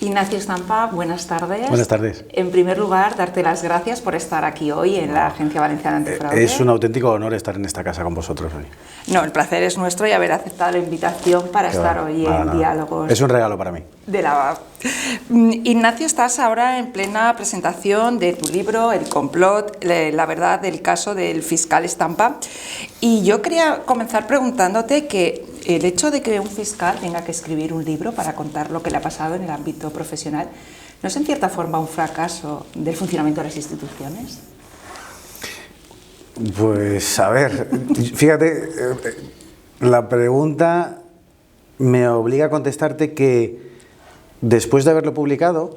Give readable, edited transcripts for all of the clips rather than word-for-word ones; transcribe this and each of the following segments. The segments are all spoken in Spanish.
Ignacio Estampa, buenas tardes. Buenas tardes. En primer lugar, darte las gracias por estar aquí hoy en la Agencia Valenciana Antifraude. Es un auténtico honor estar en esta casa con vosotros hoy. No, el placer es nuestro y haber aceptado la invitación para estar hoy en Diálogos. Es un regalo para mí. De la... Ignacio, estás ahora en plena presentación de tu libro, El complot, la verdad del caso del fiscal Estampa. Y yo quería comenzar preguntándote que el hecho de que un fiscal tenga que escribir un libro para contar lo que le ha pasado en el ámbito profesional, ¿no es en cierta forma un fracaso del funcionamiento de las instituciones? Pues a ver, fíjate, la pregunta me obliga a contestarte que después de haberlo publicado,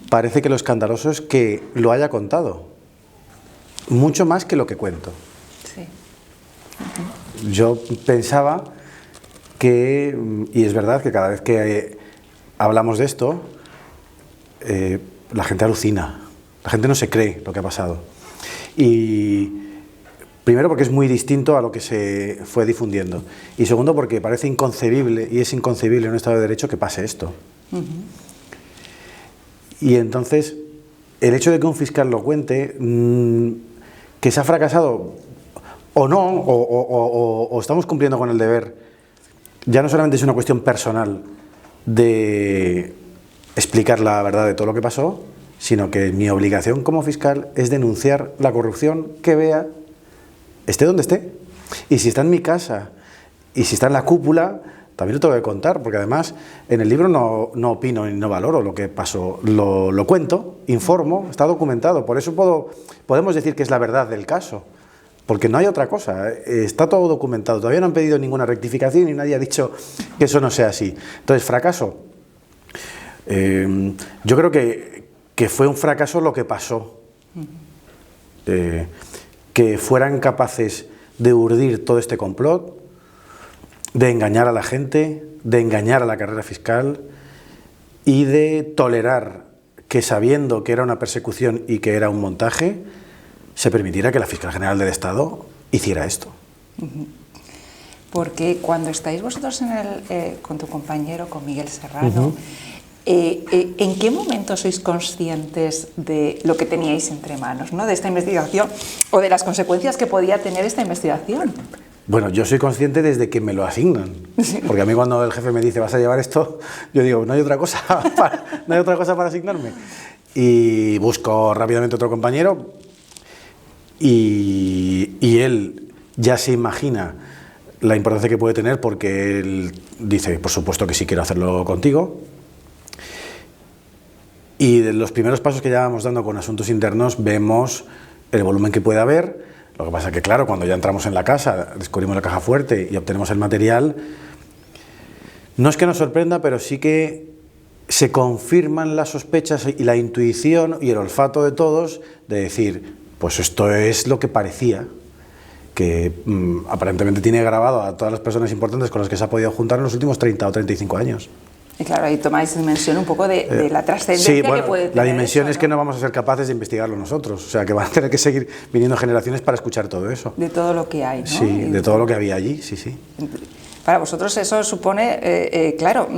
parece que lo escandaloso es que lo haya contado, mucho más que lo que cuento. Sí. Yo pensaba que, y es verdad que cada vez que hablamos de esto, la gente alucina, la gente no se cree lo que ha pasado. Y primero porque es muy distinto a lo que se fue difundiendo. Y segundo porque parece inconcebible, y es inconcebible en un Estado de Derecho que pase esto. Y entonces, el hecho de que un fiscal lo cuente, que se ha fracasado o no, o estamos cumpliendo con el deber, ya no solamente es una cuestión personal de explicar la verdad de todo lo que pasó, sino que mi obligación como fiscal es denunciar la corrupción que vea, esté donde esté. Y si está en mi casa, y si está en la cúpula, también lo tengo que contar, porque además en el libro no opino y no valoro lo que pasó, lo cuento, informo, está documentado, por eso podemos decir que es la verdad del caso. Porque no hay otra cosa, está todo documentado, todavía no han pedido ninguna rectificación y nadie ha dicho que eso no sea así. Entonces, fracaso. Yo creo que fue un fracaso lo que pasó. Que fueran capaces de urdir todo este complot, de engañar a la gente, de engañar a la carrera fiscal y de tolerar que, sabiendo que era una persecución y que era un montaje, se permitiera que la Fiscal General del Estado hiciera esto. Porque cuando estáis vosotros con tu compañero, con Miguel Serrano, ¿en qué momento sois conscientes de lo que teníais entre manos, ¿no? De esta investigación o de las consecuencias que podía tener esta investigación? Bueno, yo soy consciente desde que me lo asignan, porque a mí cuando el jefe me dice vas a llevar esto, yo digo no hay otra cosa para asignarme, y busco rápidamente otro compañero. Y él ya se imagina la importancia que puede tener, porque él dice, por supuesto que sí quiero hacerlo contigo. Y de los primeros pasos que ya vamos dando con asuntos internos vemos el volumen que puede haber. Lo que pasa es que, claro, cuando ya entramos en la casa, descubrimos la caja fuerte y obtenemos el material, no es que nos sorprenda, pero sí que se confirman las sospechas y la intuición y el olfato de todos de decir, pues esto es lo que parecía, que aparentemente tiene grabado a todas las personas importantes con las que se ha podido juntar en los últimos 30 o 35 años. Y claro, ahí tomáis dimensión un poco de la trascendencia, sí, bueno, que puede tener. La dimensión eso, es que no vamos a ser capaces de investigarlo nosotros, o sea que van a tener que seguir viniendo generaciones para escuchar todo eso. De todo lo que hay, ¿no? Sí, de todo lo que había allí, sí, sí. Para vosotros eso supone, claro,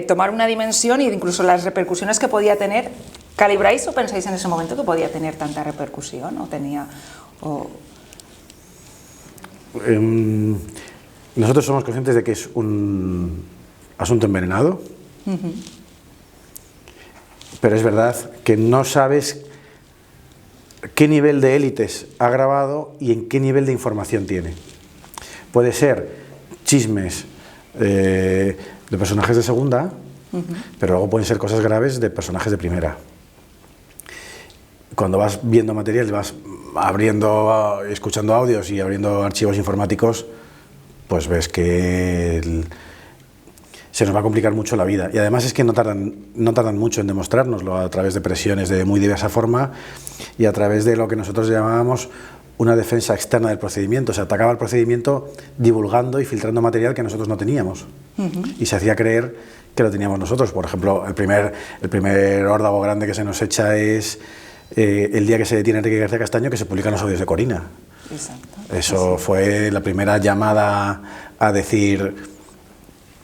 tomar una dimensión e incluso las repercusiones que podía tener. ¿Calibráis o pensáis en ese momento que podía tener tanta repercusión? ¿O tenía...? Nosotros somos conscientes de que es un asunto envenenado, pero es verdad que no sabes qué nivel de élites ha grabado y en qué nivel de información tiene. Puede ser chismes de personajes de segunda, pero luego pueden ser cosas graves de personajes de primera. Cuando vas viendo material, vas abriendo, escuchando audios y abriendo archivos informáticos, pues ves que se nos va a complicar mucho la vida. Y además es que no tardan mucho en demostrárnoslo, a través de presiones de muy diversa forma y a través de lo que nosotros llamábamos una defensa externa del procedimiento. Se atacaba el procedimiento divulgando y filtrando material que nosotros no teníamos. Y se hacía creer que lo teníamos nosotros. Por ejemplo, el primer órdago grande que se nos echa es el día que se detiene Enrique García Castaño, que se publican los audios de Corina. Exacto. Eso fue la primera llamada a decir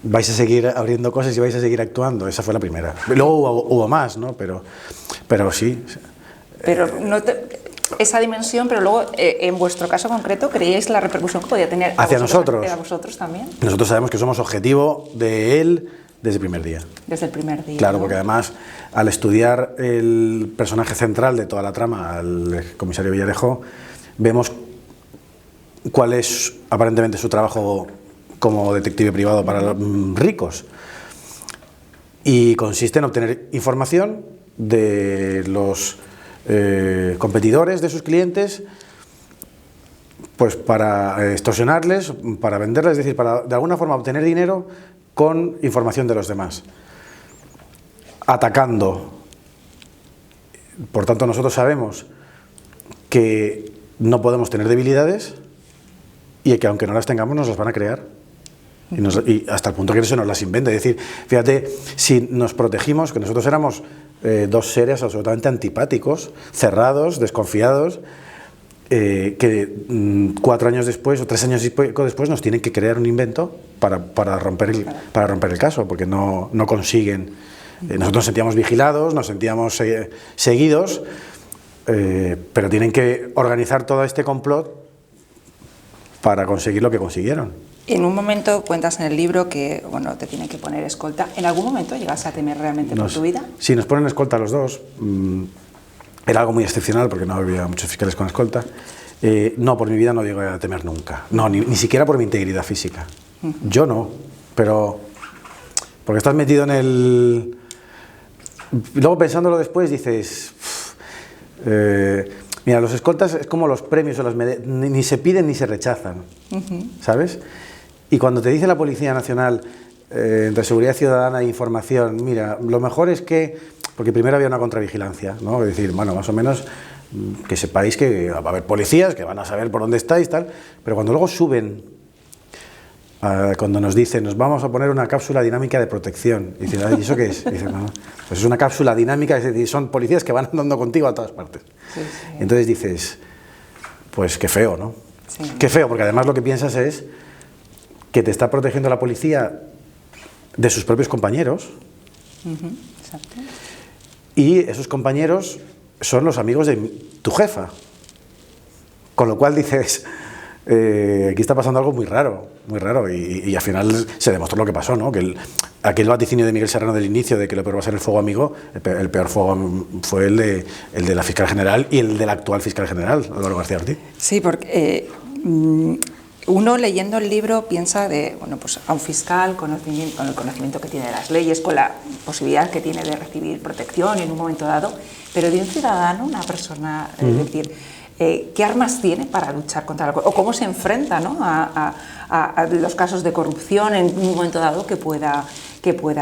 vais a seguir abriendo cosas y vais a seguir actuando. Esa fue la primera. Luego hubo más, ¿no? Pero sí. Pero esa dimensión, pero luego, en vuestro caso concreto, ¿creíais la repercusión que podía tener hacia nosotros? ¿A vosotros también? Nosotros sabemos que somos objetivo de él desde el primer día. Desde el primer día. Claro, ¿no? porque además, al estudiar el personaje central de toda la trama, al comisario Villarejo, vemos cuál es aparentemente su trabajo como detective privado para los ricos. Y consiste en obtener información de los competidores de sus clientes, pues para extorsionarles, para venderles, es decir, para de alguna forma obtener dinero con información de los demás, atacando. Por tanto, nosotros sabemos que no podemos tener debilidades y que aunque no las tengamos nos las van a crear. Y hasta el punto que se nos las inventa. Es decir, fíjate, si nos protegimos, que nosotros éramos dos seres absolutamente antipáticos, cerrados, desconfiados, que 4 años después o 3 años después nos tienen que crear un invento para romper el caso, porque no consiguen. Nosotros nos sentíamos vigilados, nos sentíamos seguidos, pero tienen que organizar todo este complot para conseguir lo que consiguieron. En un momento cuentas en el libro que, bueno, te tienen que poner escolta. ¿En algún momento llegas a temer realmente por tu vida? Sí, nos ponen escolta a los dos. Era algo muy excepcional porque no había muchos fiscales con escolta. No, por mi vida no llego a temer nunca. No, ni siquiera por mi integridad física. Yo no, pero porque estás metido en el... Luego pensándolo después dices... mira, los escoltas es como los premios o las medallas, ni se piden ni se rechazan, ¿sabes? Y cuando te dice la Policía Nacional, entre seguridad ciudadana e información, mira, lo mejor es que, porque primero había una contravigilancia, ¿no? Es decir, bueno, más o menos que sepáis que va a haber policías que van a saber por dónde estáis, tal, pero cuando luego suben, cuando nos dicen, nos vamos a poner una cápsula dinámica de protección, y dicen, ¿y eso qué es? Y dicen, no, pues es una cápsula dinámica, es decir, son policías que van andando contigo a todas partes. Sí, sí. Entonces dices, pues qué feo, ¿no? Sí. Qué feo, porque además lo que piensas es que te está protegiendo la policía de sus propios compañeros. Exacto. Y esos compañeros son los amigos de tu jefa. Con lo cual dices, aquí está pasando algo muy raro, y al final se demostró lo que pasó, ¿no? Que aquel vaticinio de Miguel Serrano del inicio de que lo peor va a ser el fuego amigo, el peor fuego fue el de la fiscal general y el del actual fiscal general, Álvaro García Ortiz. Sí, porque uno leyendo el libro piensa pues a un fiscal con el conocimiento que tiene de las leyes, con la posibilidad que tiene de recibir protección en un momento dado, pero de un ciudadano, una persona, es decir, ¿qué armas tiene para luchar contra la corrupción? ¿O cómo se enfrenta, ¿no? a los casos de corrupción en un momento dado que pueda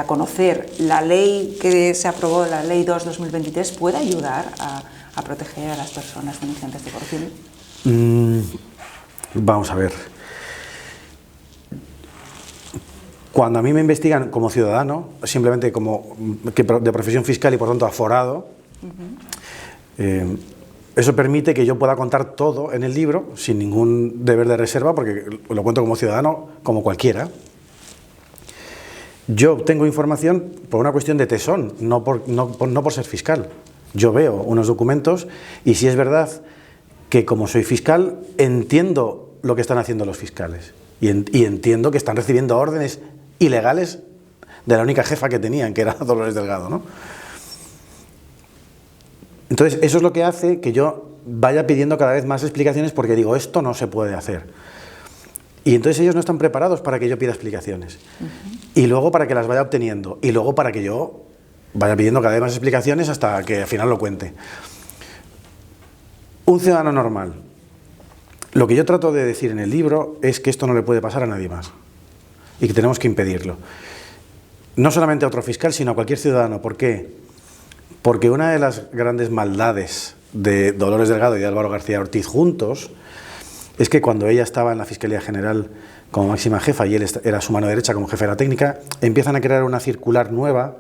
conocer la ley que se aprobó, la Ley 2/2023, puede ayudar a proteger a las personas denunciantes de corrupción? Vamos a ver. Cuando a mí me investigan como ciudadano, simplemente como de profesión fiscal y por tanto aforado, eso permite que yo pueda contar todo en el libro sin ningún deber de reserva, porque lo cuento como ciudadano, como cualquiera. Yo obtengo información por una cuestión de tesón, no por ser fiscal. Yo veo unos documentos y si es verdad que como soy fiscal entiendo lo que están haciendo los fiscales y entiendo que están recibiendo órdenes ilegales de la única jefa que tenían, que era Dolores Delgado, ¿no? Entonces eso es lo que hace que yo vaya pidiendo cada vez más explicaciones, porque digo, esto no se puede hacer. Y entonces ellos no están preparados para que yo pida explicaciones. Y luego para que las vaya obteniendo. Y luego para que yo vaya pidiendo cada vez más explicaciones hasta que al final lo cuente. Un ciudadano normal. Lo que yo trato de decir en el libro es que esto no le puede pasar a nadie más. Y que tenemos que impedirlo. No solamente a otro fiscal, sino a cualquier ciudadano. ¿Por qué? Porque una de las grandes maldades de Dolores Delgado y de Álvaro García Ortiz juntos es que cuando ella estaba en la Fiscalía General como máxima jefa y él era su mano derecha como jefe de la técnica, empiezan a crear una circular nueva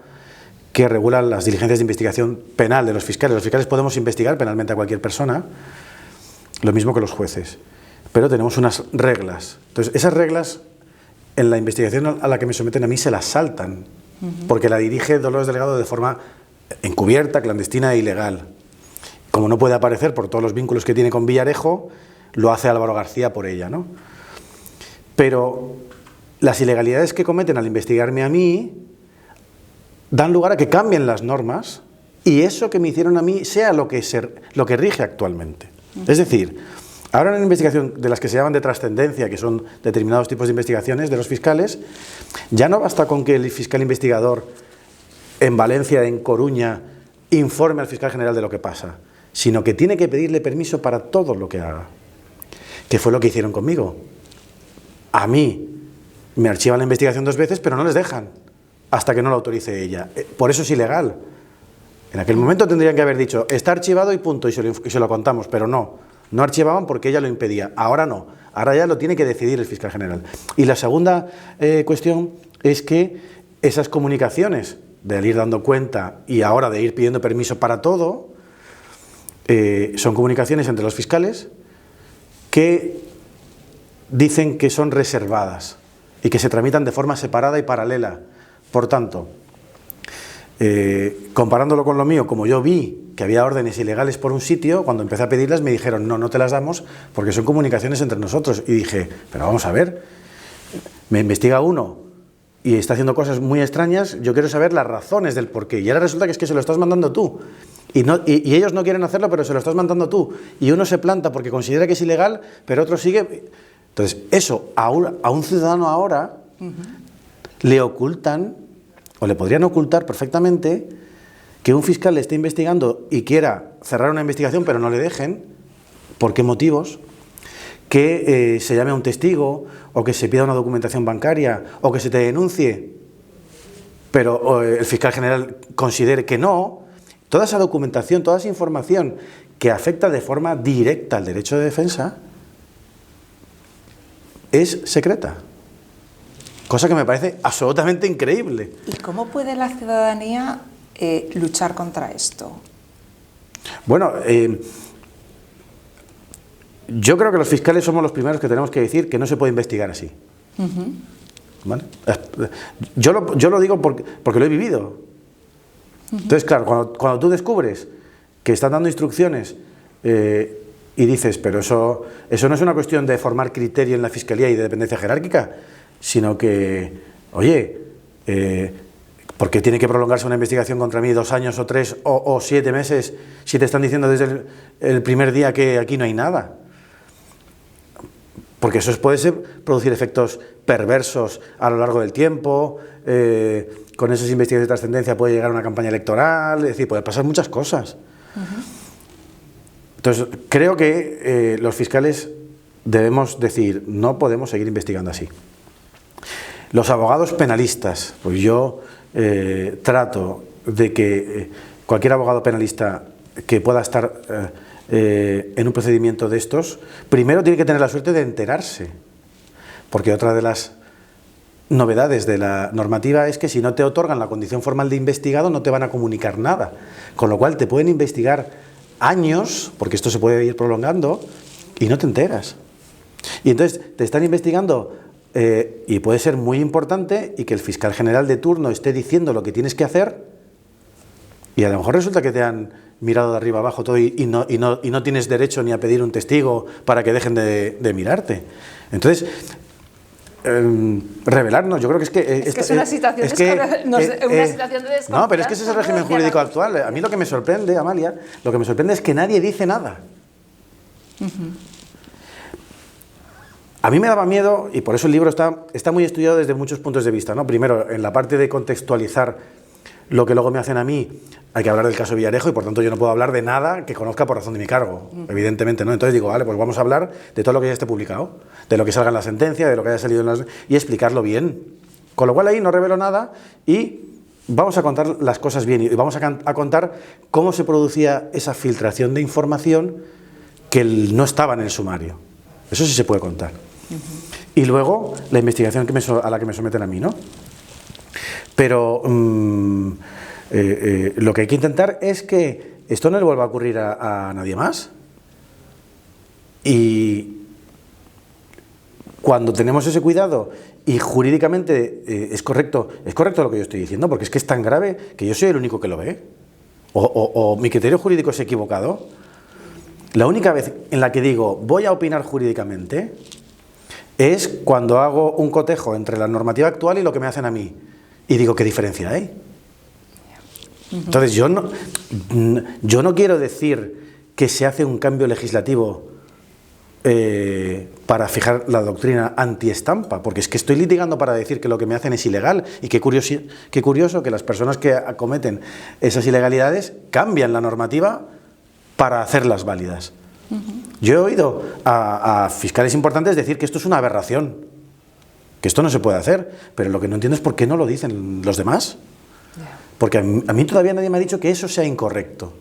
que regula las diligencias de investigación penal de los fiscales. Los fiscales podemos investigar penalmente a cualquier persona, lo mismo que los jueces, pero tenemos unas reglas. Entonces, esas reglas en la investigación a la que me someten a mí se la saltan, porque la dirige Dolores Delgado de forma encubierta, clandestina e ilegal. Como no puede aparecer por todos los vínculos que tiene con Villarejo, lo hace Álvaro García por ella, ¿no? Pero las ilegalidades que cometen al investigarme a mí dan lugar a que cambien las normas y eso que me hicieron a mí sea lo que rige actualmente. Es decir, ahora en la investigación de las que se llaman de trascendencia, que son determinados tipos de investigaciones de los fiscales, ya no basta con que el fiscal investigador en Valencia, en Coruña, informe al fiscal general de lo que pasa, sino que tiene que pedirle permiso para todo lo que haga. Que fue lo que hicieron conmigo. A mí me archivan la investigación 2 veces, pero no les dejan hasta que no lo autorice ella. Por eso es ilegal. En aquel momento tendrían que haber dicho, está archivado y punto, y se lo contamos, pero no. No archivaban porque ella lo impedía. Ahora no. Ahora ya lo tiene que decidir el fiscal general. Y la segunda cuestión es que esas comunicaciones de ir dando cuenta y ahora de ir pidiendo permiso para todo, son comunicaciones entre los fiscales que dicen que son reservadas y que se tramitan de forma separada y paralela. Por tanto, comparándolo con lo mío, como yo vi que había órdenes ilegales por un sitio, cuando empecé a pedirlas me dijeron no te las damos porque son comunicaciones entre nosotros. Y dije, pero vamos a ver, me investiga uno y está haciendo cosas muy extrañas, yo quiero saber las razones del porqué. Y ahora resulta que es que se lo estás mandando tú. Y ellos no quieren hacerlo, pero se lo estás mandando tú. Y uno se planta porque considera que es ilegal, pero otro sigue. Entonces, eso a un ciudadano ahora le ocultan, o le podrían ocultar perfectamente, que un fiscal le esté investigando y quiera cerrar una investigación, pero no le dejen. ¿Por qué motivos? Que se llame a un testigo, o que se pida una documentación bancaria, o que se te denuncie, pero el fiscal general considere que no. Toda esa documentación, toda esa información que afecta de forma directa al derecho de defensa es secreta. Cosa que me parece absolutamente increíble. ¿Y cómo puede la ciudadanía luchar contra esto? Bueno, yo creo que los fiscales somos los primeros que tenemos que decir que no se puede investigar así. ¿Vale? Yo lo digo porque lo he vivido. Entonces, claro, cuando tú descubres que están dando instrucciones y dices, pero eso no es una cuestión de formar criterio en la Fiscalía y de dependencia jerárquica, sino que, oye, ¿por qué tiene que prolongarse una investigación contra mí 2 años o 3 o 7 meses si te están diciendo desde el primer día que aquí no hay nada? Porque eso puede producir efectos perversos a lo largo del tiempo. Con esas investigaciones de trascendencia puede llegar a una campaña electoral, es decir, puede pasar muchas cosas. Entonces, creo que los fiscales debemos decir, no podemos seguir investigando así. Los abogados penalistas, pues yo trato de que cualquier abogado penalista que pueda estar en un procedimiento de estos, primero tiene que tener la suerte de enterarse, porque otra de las novedades de la normativa es que si no te otorgan la condición formal de investigado no te van a comunicar nada, con lo cual te pueden investigar años, porque esto se puede ir prolongando, y no te enteras. Y entonces te están investigando y puede ser muy importante y que el fiscal general de turno esté diciendo lo que tienes que hacer y a lo mejor resulta que te han mirado de arriba abajo todo y no tienes derecho ni a pedir un testigo para que dejen de mirarte. Entonces, revelarnos, yo creo que es que... es una situación, una situación de desconfianza. No, pero es que ese es el régimen jurídico actual. A mí lo que me sorprende, Amalia, lo que me sorprende es que nadie dice nada. A mí me daba miedo, y por eso el libro está muy estudiado desde muchos puntos de vista, ¿no? Primero, en la parte de contextualizar lo que luego me hacen a mí, hay que hablar del caso Villarejo y por tanto yo no puedo hablar de nada que conozca por razón de mi cargo, evidentemente, ¿no? Entonces digo, vale, pues vamos a hablar de todo lo que ya esté publicado, de lo que salga en la sentencia, de lo que haya salido y explicarlo bien. Con lo cual ahí no revelo nada y vamos a contar las cosas bien y vamos a contar cómo se producía esa filtración de información que no estaba en el sumario. Eso sí se puede contar. Y luego la investigación a la que me someten a mí, ¿no? Pero lo que hay que intentar es que esto no le vuelva a ocurrir a nadie más. Y cuando tenemos ese cuidado y jurídicamente es correcto lo que yo estoy diciendo, porque es que es tan grave que yo soy el único que lo ve, o mi criterio jurídico es equivocado. La única vez en la que digo voy a opinar jurídicamente es cuando hago un cotejo entre la normativa actual y lo que me hacen a mí. Y digo, ¿qué diferencia hay? Entonces, yo no quiero decir que se hace un cambio legislativo para fijar la doctrina anti-estampa, porque es que estoy litigando para decir que lo que me hacen es ilegal, y qué curioso que las personas que acometen esas ilegalidades cambian la normativa para hacerlas válidas. Yo he oído a fiscales importantes decir que esto es una aberración, que esto no se puede hacer, pero lo que no entiendo es por qué no lo dicen los demás. Porque a mí todavía nadie me ha dicho que eso sea incorrecto.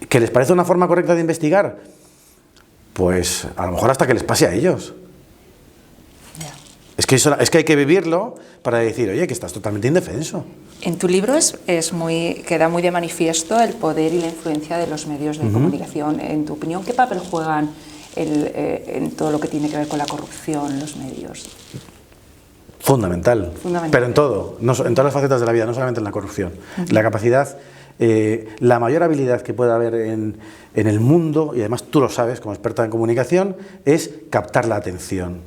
¿Que les parece una forma correcta de investigar? Pues a lo mejor hasta que les pase a ellos. Es que hay que vivirlo para decir, oye, que estás totalmente indefenso. En tu libro queda muy de manifiesto el poder y la influencia de los medios de comunicación. En tu opinión, ¿qué papel juegan en todo lo que tiene que ver con la corrupción los medios? Fundamental. Pero en todo, en todas las facetas de la vida, no solamente en la corrupción. La capacidad, la mayor habilidad que puede haber en el mundo, y además tú lo sabes como experta en comunicación, es captar la atención.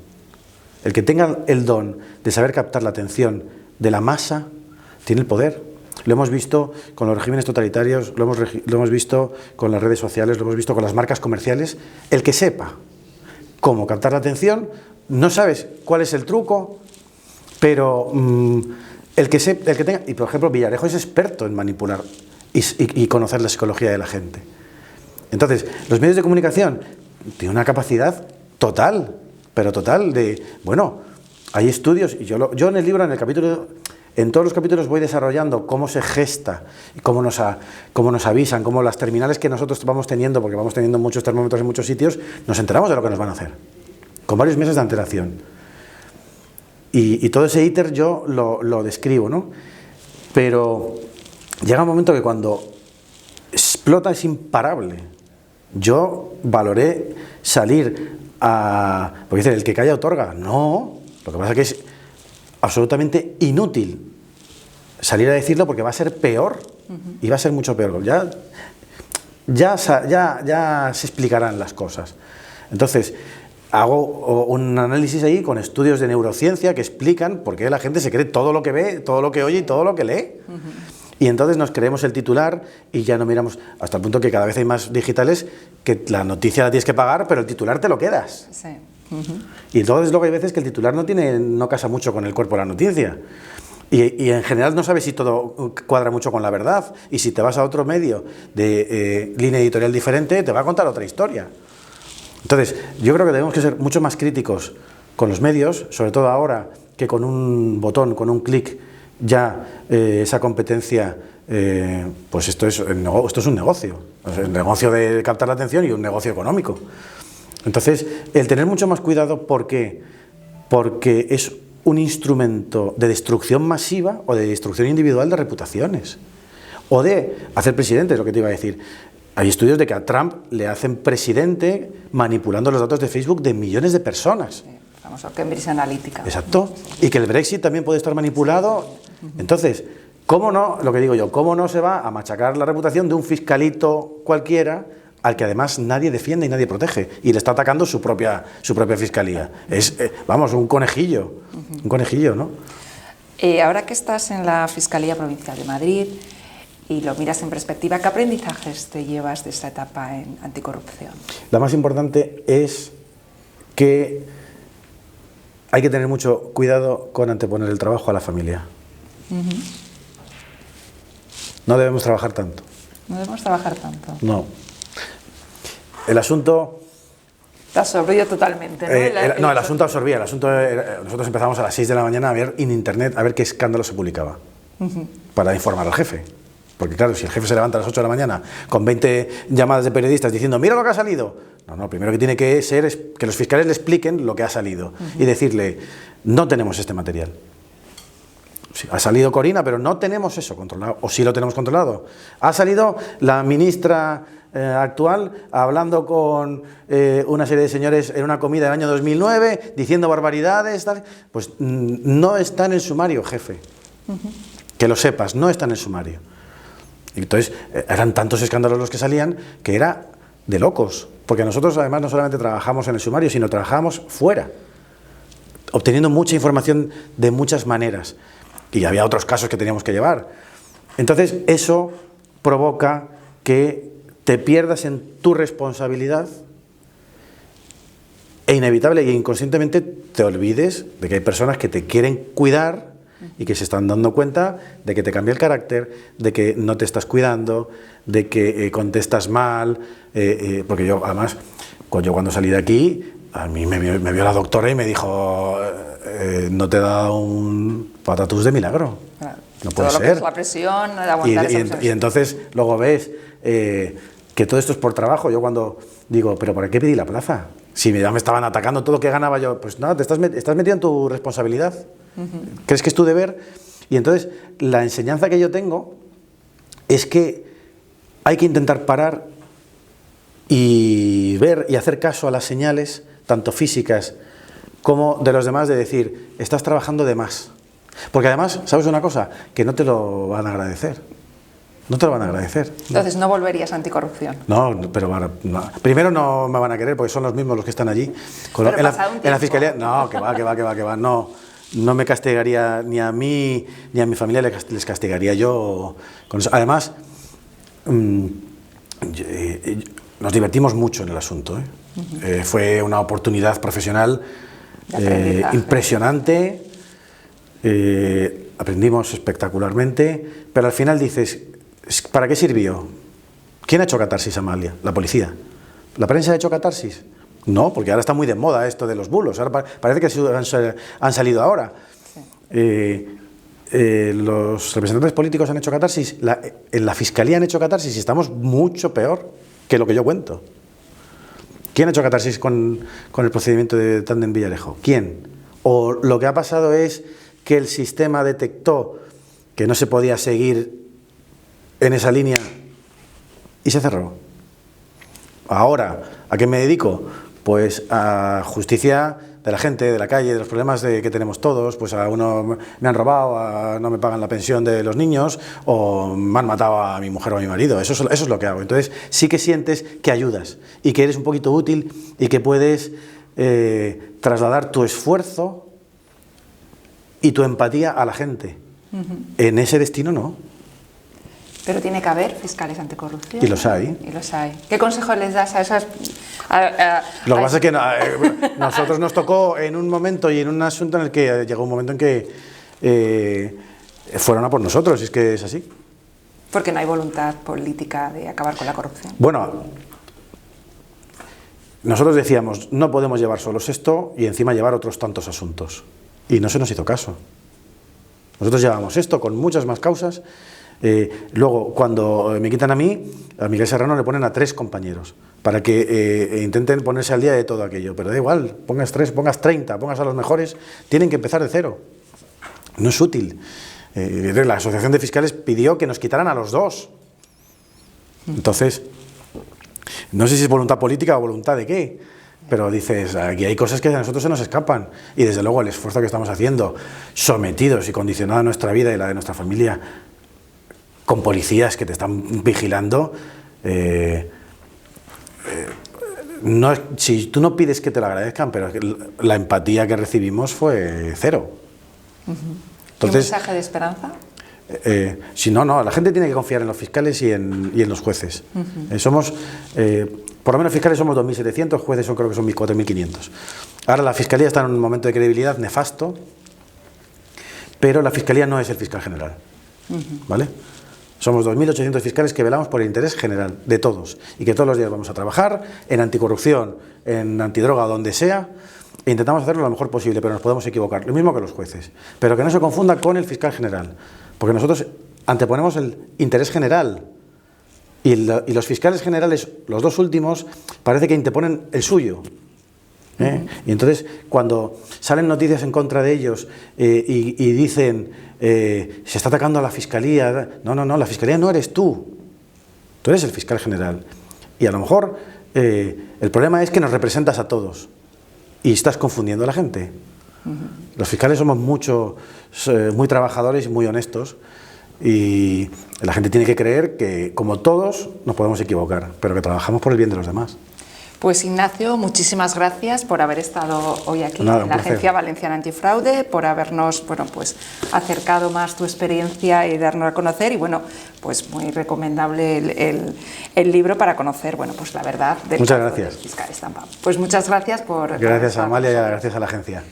El que tenga el don de saber captar la atención de la masa, tiene el poder. Lo hemos visto con los regímenes totalitarios, lo hemos visto con las redes sociales, lo hemos visto con las marcas comerciales. El que sepa cómo captar la atención, no sabes cuál es el truco, pero el que tenga... Y por ejemplo, Villarejo es experto en manipular y conocer la psicología de la gente. Entonces, los medios de comunicación tienen una capacidad total, pero total de... Bueno, hay estudios, y yo en el libro, en todos los capítulos voy desarrollando cómo se gesta, cómo nos avisan, cómo las terminales que nosotros vamos teniendo, porque vamos teniendo muchos termómetros en muchos sitios, nos enteramos de lo que nos van a hacer, con varios meses de antelación. Y todo ese íter yo lo describo, ¿no? Pero llega un momento que cuando explota es imparable. Yo valoré salir porque dicen, el que calla otorga. No, lo que pasa es que es absolutamente inútil salir a decirlo porque va a ser peor, y va a ser mucho peor. Ya se explicarán las cosas. Entonces, hago un análisis ahí con estudios de neurociencia que explican por qué la gente se cree todo lo que ve, todo lo que oye y todo lo que lee. Y entonces nos creemos el titular y ya no miramos, hasta el punto que cada vez hay más digitales que la noticia la tienes que pagar, pero el titular te lo quedas. Sí. Y entonces luego hay veces que el titular no casa mucho con el cuerpo de la noticia. Y en general no sabes si todo cuadra mucho con la verdad. Y si te vas a otro medio de línea editorial diferente, te va a contar otra historia. Entonces, yo creo que tenemos que ser mucho más críticos con los medios, sobre todo ahora que con un botón, con un clic, ya esa competencia, pues esto es un negocio. O sea, el negocio de captar la atención y un negocio económico. Entonces, el tener mucho más cuidado, ¿por qué? Porque es un instrumento de destrucción masiva o de destrucción individual de reputaciones. O de hacer presidente, es lo que te iba a decir. Hay estudios de que a Trump le hacen presidente manipulando los datos de Facebook de millones de personas. Sí, famoso Cambridge Analytica. Exacto. Y que el Brexit también puede estar manipulado. Entonces, ¿cómo no, lo que digo yo, cómo no se va a machacar la reputación de un fiscalito cualquiera al que además nadie defiende y nadie protege, y le está atacando su propia fiscalía? Es, vamos, un conejillo, ¿no? Ahora que estás en la Fiscalía Provincial de Madrid y lo miras en perspectiva, ¿qué aprendizajes te llevas de esta etapa en anticorrupción? La más importante es que hay que tener mucho cuidado con anteponer el trabajo a la familia. No debemos trabajar tanto. No debemos trabajar tanto. No. El asunto... Te absorbió totalmente, ¿no? No, el asunto absorbía. Nosotros empezamos a las 6 de la mañana a ver en internet a ver qué escándalo se publicaba para informar al jefe. Porque claro, si el jefe se levanta a las 8 de la mañana con 20 llamadas de periodistas diciendo mira lo que ha salido. No, primero que tiene que ser es que los fiscales le expliquen lo que ha salido y decirle no tenemos este material. Sí, ha salido Corina, pero no tenemos eso controlado. O sí lo tenemos controlado. Ha salido la ministra actual hablando con una serie de señores en una comida del año 2009, diciendo barbaridades, tal. Pues no está en el sumario, jefe. Que lo sepas, no está en el sumario. Y entonces eran tantos escándalos los que salían que era de locos, porque nosotros además no solamente trabajamos en el sumario, sino trabajamos fuera, obteniendo mucha información de muchas maneras, y había otros casos que teníamos que llevar. Entonces eso provoca que te pierdas en tu responsabilidad e inevitable e inconscientemente te olvides de que hay personas que te quieren cuidar y que se están dando cuenta de que te cambia el carácter, de que no te estás cuidando, de que contestas mal, porque yo además, yo cuando salí de aquí, a mí me vio la doctora y me dijo, no te da un patatús de milagro, no puede todo ser. Lo que es la presión, de aguantar esa presión. Y entonces luego ves que todo esto es por trabajo. Yo cuando digo, ¿pero para qué pedí la plaza? Si ya me estaban atacando todo lo que ganaba yo, pues nada, te estás metido en tu responsabilidad. ¿Crees que es tu deber? Y entonces la enseñanza que yo tengo es que hay que intentar parar y ver y hacer caso a las señales, tanto físicas como de los demás, de decir, estás trabajando de más. Porque además, ¿sabes una cosa? Que no te lo van a agradecer. No te lo van a agradecer. Entonces no volverías a anticorrupción. No, pero no. Primero no me van a querer porque son los mismos los que están allí. En la fiscalía, no, que va. No me castigaría ni a mí ni a mi familia, les castigaría yo con eso. Además, nos divertimos mucho en el asunto. Fue una oportunidad profesional impresionante, aprendimos espectacularmente, pero al final dices, ¿para qué sirvió? ¿Quién ha hecho catarsis, Amalia? La policía. ¿La prensa ha hecho catarsis? No, porque ahora está muy de moda esto de los bulos, ahora parece que han salido ahora. Sí. Los representantes políticos han hecho catarsis, en la fiscalía han hecho catarsis y estamos mucho peor que lo que yo cuento. ¿Quién ha hecho catarsis con el procedimiento de Tándem Villarejo? ¿Quién? O lo que ha pasado es que el sistema detectó que no se podía seguir en esa línea y se cerró. Ahora, ¿a qué me dedico? Pues a justicia de la gente, de la calle, de los problemas que tenemos todos. Pues a uno me han robado, no me pagan la pensión de los niños, o me han matado a mi mujer o a mi marido. Eso es lo que hago. Entonces sí que sientes que ayudas y que eres un poquito útil y que puedes trasladar tu esfuerzo y tu empatía a la gente. En ese destino no. Pero tiene que haber fiscales anticorrupción. Y los hay. Y los hay. ¿Qué consejo les das a esas...? Lo que pasa es que nosotros nos tocó en un momento y en un asunto en el que llegó un momento en que fueron a por nosotros, y es que es así. Porque no hay voluntad política de acabar con la corrupción. Bueno, nosotros decíamos, no podemos llevar solos esto y encima llevar otros tantos asuntos. Y no se nos hizo caso. Nosotros llevamos esto con muchas más causas. Luego, cuando me quitan a mí, a Miguel Serrano le ponen a 3 compañeros para que intenten ponerse al día de todo aquello, pero da igual, pongas 3, pongas 30, pongas a los mejores, tienen que empezar de cero. No es útil. La Asociación de Fiscales pidió que nos quitaran a los 2. Entonces, no sé si es voluntad política o voluntad de qué, pero dices, aquí hay cosas que a nosotros se nos escapan, y desde luego el esfuerzo que estamos haciendo, sometidos y condicionado a nuestra vida y la de nuestra familia, con policías que te están vigilando, si tú no pides que te lo agradezcan, pero la empatía que recibimos fue cero. Entonces, ¿un mensaje de esperanza? Si no, la gente tiene que confiar en los fiscales y en los jueces. Somos, por lo menos fiscales somos 2.700, jueces creo que son 4.500. Ahora la fiscalía está en un momento de credibilidad nefasto, pero la fiscalía no es el fiscal general, ¿vale? Somos 2.800 fiscales que velamos por el interés general de todos y que todos los días vamos a trabajar en anticorrupción, en antidroga, donde sea, e intentamos hacerlo lo mejor posible, pero nos podemos equivocar, lo mismo que los jueces. Pero que no se confunda con el fiscal general, porque nosotros anteponemos el interés general y los fiscales generales, los 2 últimos, parece que anteponen el suyo. Y entonces, cuando salen noticias en contra de ellos y dicen se está atacando a la fiscalía, no, la fiscalía no eres tú eres el fiscal general. Y a lo mejor el problema es que nos representas a todos y estás confundiendo a la gente. Los fiscales somos muy trabajadores y muy honestos, y la gente tiene que creer que, como todos, nos podemos equivocar, pero que trabajamos por el bien de los demás. Pues Ignacio, muchísimas gracias por haber estado hoy aquí Nada, en la Agencia Valenciana Antifraude, por habernos pues acercado más tu experiencia y darnos a conocer, y pues muy recomendable el libro para conocer pues la verdad del Muchas caso gracias. del fiscal Stampa. Pues muchas gracias por... Gracias a Amalia y gracias a la agencia.